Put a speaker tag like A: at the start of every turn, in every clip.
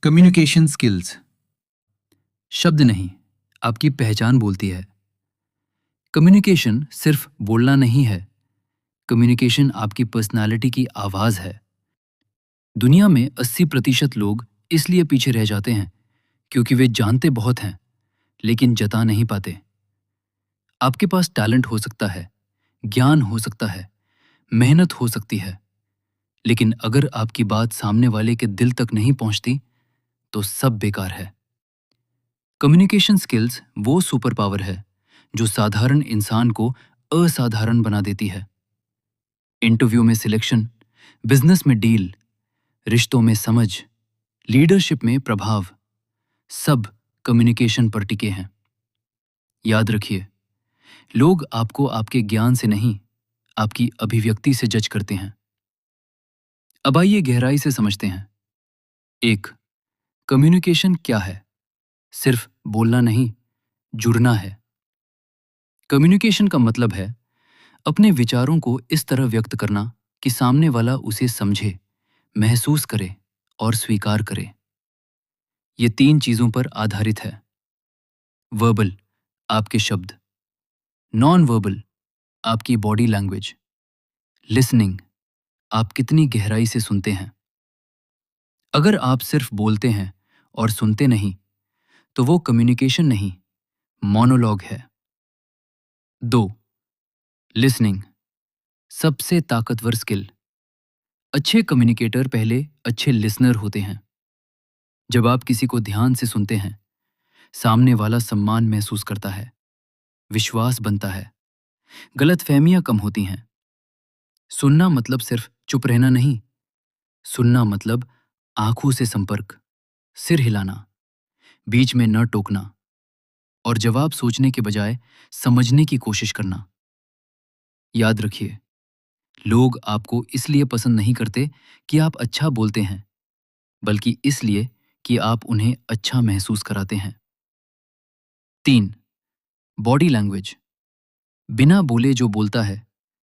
A: Communication skills शब्द नहीं, आपकी पहचान बोलती है। कम्युनिकेशन सिर्फ बोलना नहीं है। कम्युनिकेशन आपकी पर्सनालिटी की आवाज है। दुनिया में 80% लोग इसलिए पीछे रह जाते हैं क्योंकि वे जानते बहुत हैं लेकिन जता नहीं पाते। आपके पास टैलेंट हो सकता है, ज्ञान हो सकता है, मेहनत हो सकती है, लेकिन अगर आपकी बात सामने वाले के दिल तक नहीं पहुंचती तो सब बेकार है। कम्युनिकेशन स्किल्स वो सुपर पावर है जो साधारण इंसान को असाधारण बना देती है। इंटरव्यू में सिलेक्शन, बिजनेस में डील, रिश्तों में समझ, लीडरशिप में प्रभाव, सब कम्युनिकेशन पर टिके हैं। याद रखिए, लोग आपको आपके ज्ञान से नहीं, आपकी अभिव्यक्ति से जज करते हैं। अब आइए गहराई से समझते हैं। एक, कम्युनिकेशन क्या है? सिर्फ बोलना नहीं, जुड़ना है। कम्युनिकेशन का मतलब है अपने विचारों को इस तरह व्यक्त करना कि सामने वाला उसे समझे, महसूस करे और स्वीकार करे। ये तीन चीजों पर आधारित है। वर्बल, आपके शब्द। नॉन वर्बल, आपकी बॉडी लैंग्वेज। लिसनिंग, आप कितनी गहराई से सुनते हैं। अगर आप सिर्फ बोलते हैं और सुनते नहीं तो वो कम्युनिकेशन नहीं, मोनोलॉग है। दो, लिसनिंग, सबसे ताकतवर स्किल। अच्छे कम्युनिकेटर पहले अच्छे लिसनर होते हैं। जब आप किसी को ध्यान से सुनते हैं, सामने वाला सम्मान महसूस करता है, विश्वास बनता है, गलतफहमियां कम होती हैं। सुनना मतलब सिर्फ चुप रहना नहीं, सुनना मतलब आंखों से संपर्क, सिर हिलाना, बीच में न टोकना और जवाब सोचने के बजाय समझने की कोशिश करना। याद रखिए, लोग आपको इसलिए पसंद नहीं करते कि आप अच्छा बोलते हैं, बल्कि इसलिए कि आप उन्हें अच्छा महसूस कराते हैं। तीन, बॉडी लैंग्वेज, बिना बोले जो बोलता है।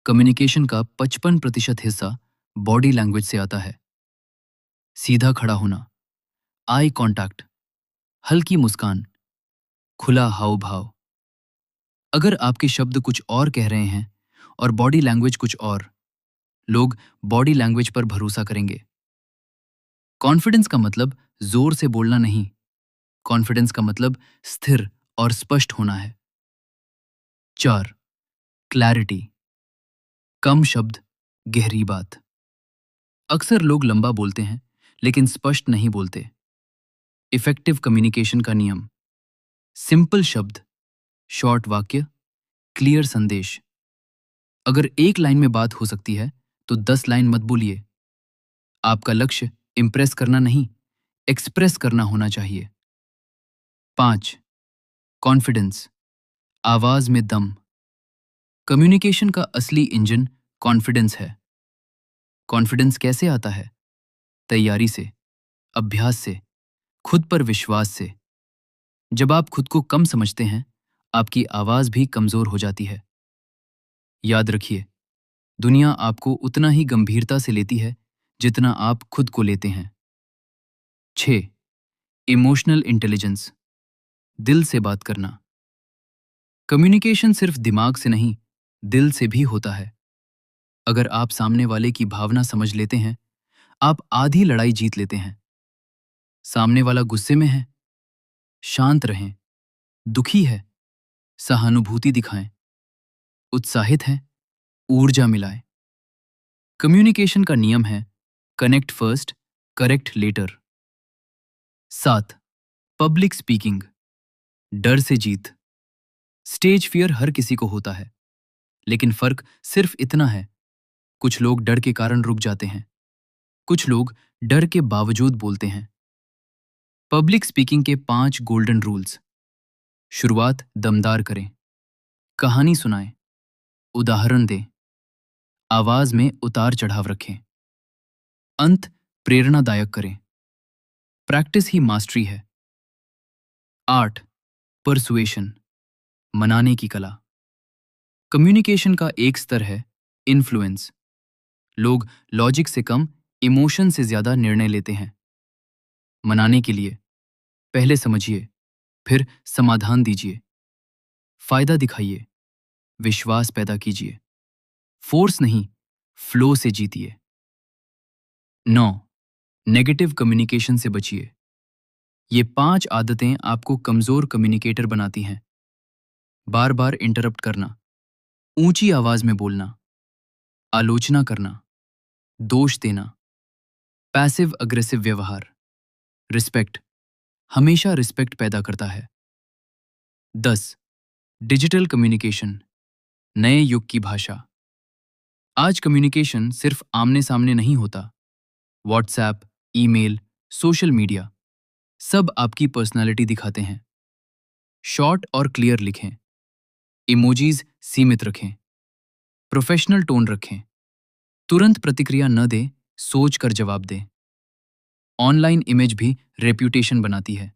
A: कम्युनिकेशन का 55% हिस्सा बॉडी लैंग्वेज से आता है। सीधा खड़ा होना, आई कांटेक्ट, हल्की मुस्कान, खुला हाव भाव। अगर आपके शब्द कुछ और कह रहे हैं और बॉडी लैंग्वेज कुछ और, लोग बॉडी लैंग्वेज पर भरोसा करेंगे। कॉन्फिडेंस का मतलब जोर से बोलना नहीं, कॉन्फिडेंस का मतलब स्थिर और स्पष्ट होना है। चार, क्लैरिटी, कम शब्द, गहरी बात। अक्सर लोग लंबा बोलते हैं लेकिन स्पष्ट नहीं बोलते। इफेक्टिव कम्युनिकेशन का नियम, सिंपल शब्द, शॉर्ट वाक्य, क्लियर संदेश। अगर एक लाइन में बात हो सकती है तो 10 लाइन मत बोलिए। आपका लक्ष्य इंप्रेस करना नहीं, एक्सप्रेस करना होना चाहिए। पांच, कॉन्फिडेंस, आवाज में दम। कम्युनिकेशन का असली इंजन कॉन्फिडेंस है। कॉन्फिडेंस कैसे आता है? तैयारी से, अभ्यास से, खुद पर विश्वास से। जब आप खुद को कम समझते हैं, आपकी आवाज भी कमजोर हो जाती है। याद रखिए, दुनिया आपको उतना ही गंभीरता से लेती है जितना आप खुद को लेते हैं। 6, इमोशनल इंटेलिजेंस, दिल से बात करना। कम्युनिकेशन सिर्फ दिमाग से नहीं, दिल से भी होता है। अगर आप सामने वाले की भावना समझ लेते हैं, आप आधी लड़ाई जीत लेते हैं। सामने वाला गुस्से में है, शांत रहें। दुखी है, सहानुभूति दिखाएं। उत्साहित है, ऊर्जा मिलाएं। कम्युनिकेशन का नियम है connect first, correct later. 7, public speaking, डर से जीत। स्टेज फियर हर किसी को होता है, लेकिन फर्क सिर्फ इतना है, कुछ लोग डर के कारण रुक जाते हैं, कुछ लोग डर के बावजूद बोलते हैं। पब्लिक स्पीकिंग के 5 गोल्डन रूल्स। शुरुआत दमदार करें, कहानी सुनाएं, उदाहरण दें, आवाज में उतार चढ़ाव रखें, अंत प्रेरणादायक करें। प्रैक्टिस ही मास्टरी है। 8, परसुएशन, मनाने की कला। कम्युनिकेशन का एक स्तर है इन्फ्लुएंस। लोग लॉजिक से कम इमोशन से ज्यादा निर्णय लेते हैं। मनाने के लिए पहले समझिए, फिर समाधान दीजिए। फायदा दिखाइए, विश्वास पैदा कीजिए। फोर्स नहीं, फ्लो से जीतिए। 9. नेगेटिव कम्युनिकेशन से बचिए। ये 5 आदतें आपको कमजोर कम्युनिकेटर बनाती हैं। बार बार इंटरप्ट करना, ऊंची आवाज में बोलना, आलोचना करना, दोष देना, पैसिव अग्रेसिव व्यवहार। रिस्पेक्ट हमेशा रिस्पेक्ट पैदा करता है। 10. डिजिटल कम्युनिकेशन, नए युग की भाषा। आज कम्युनिकेशन सिर्फ आमने सामने नहीं होता। व्हाट्सएप, ईमेल, सोशल मीडिया सब आपकी पर्सनालिटी दिखाते हैं। शॉर्ट और क्लियर लिखें, इमोजीज सीमित रखें, प्रोफेशनल टोन रखें, तुरंत प्रतिक्रिया न दें, सोच कर जवाब दें। ऑनलाइन इमेज भी रेप्यूटेशन बनाती है।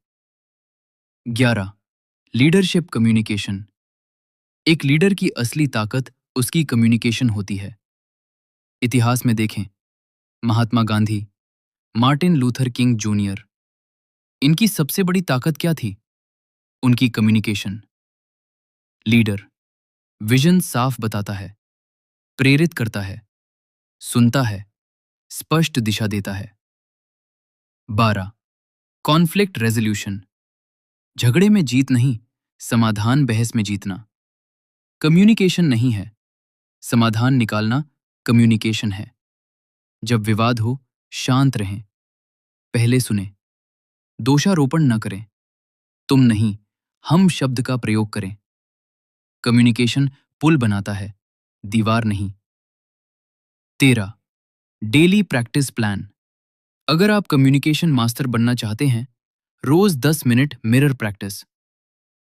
A: 11. Leadership communication. एक लीडर की असली ताकत उसकी कम्युनिकेशन होती है। इतिहास में देखें, Mahatma Gandhi, Martin Luther King junior, इनकी सबसे बड़ी ताकत क्या थी? उनकी कम्युनिकेशन। लीडर विजन साफ बताता है, प्रेरित करता है, सुनता है, स्पष्ट दिशा देता है। 12. Conflict resolution. झगड़े में जीत नहीं, समाधान बहस में जीतना। कम्युनिकेशन नहीं है, समाधान निकालना कम्युनिकेशन है। जब विवाद हो, शांत रहें, पहले सुने, दोषारोपण न करें, तुम नहीं, हम शब्द का प्रयोग करें। कम्युनिकेशन पुल बनाता है, दीवार नहीं। 13. Daily practice plan. अगर आप कम्युनिकेशन मास्टर बनना चाहते हैं, रोज 10 मिनट मिरर प्रैक्टिस,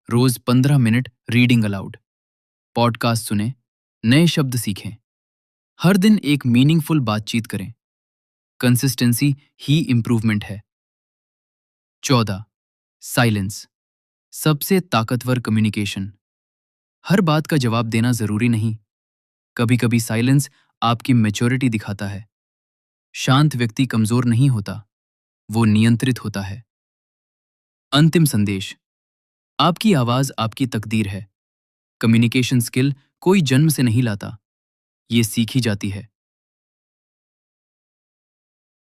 A: रोज 15 मिनट रीडिंग अलाउड, पॉडकास्ट सुने, नए शब्द सीखें, हर दिन एक मीनिंगफुल बातचीत करें। कंसिस्टेंसी ही इंप्रूवमेंट है। 14. साइलेंस, सबसे ताकतवर कम्युनिकेशन। हर बात का जवाब देना जरूरी नहीं। कभी कभी साइलेंस आपकी मैच्योरिटी दिखाता है। शांत व्यक्ति कमजोर नहीं होता, वो नियंत्रित होता है। अंतिम संदेश, आपकी आवाज आपकी तकदीर है। कम्युनिकेशन स्किल कोई जन्म से नहीं लाता, ये सीखी जाती है।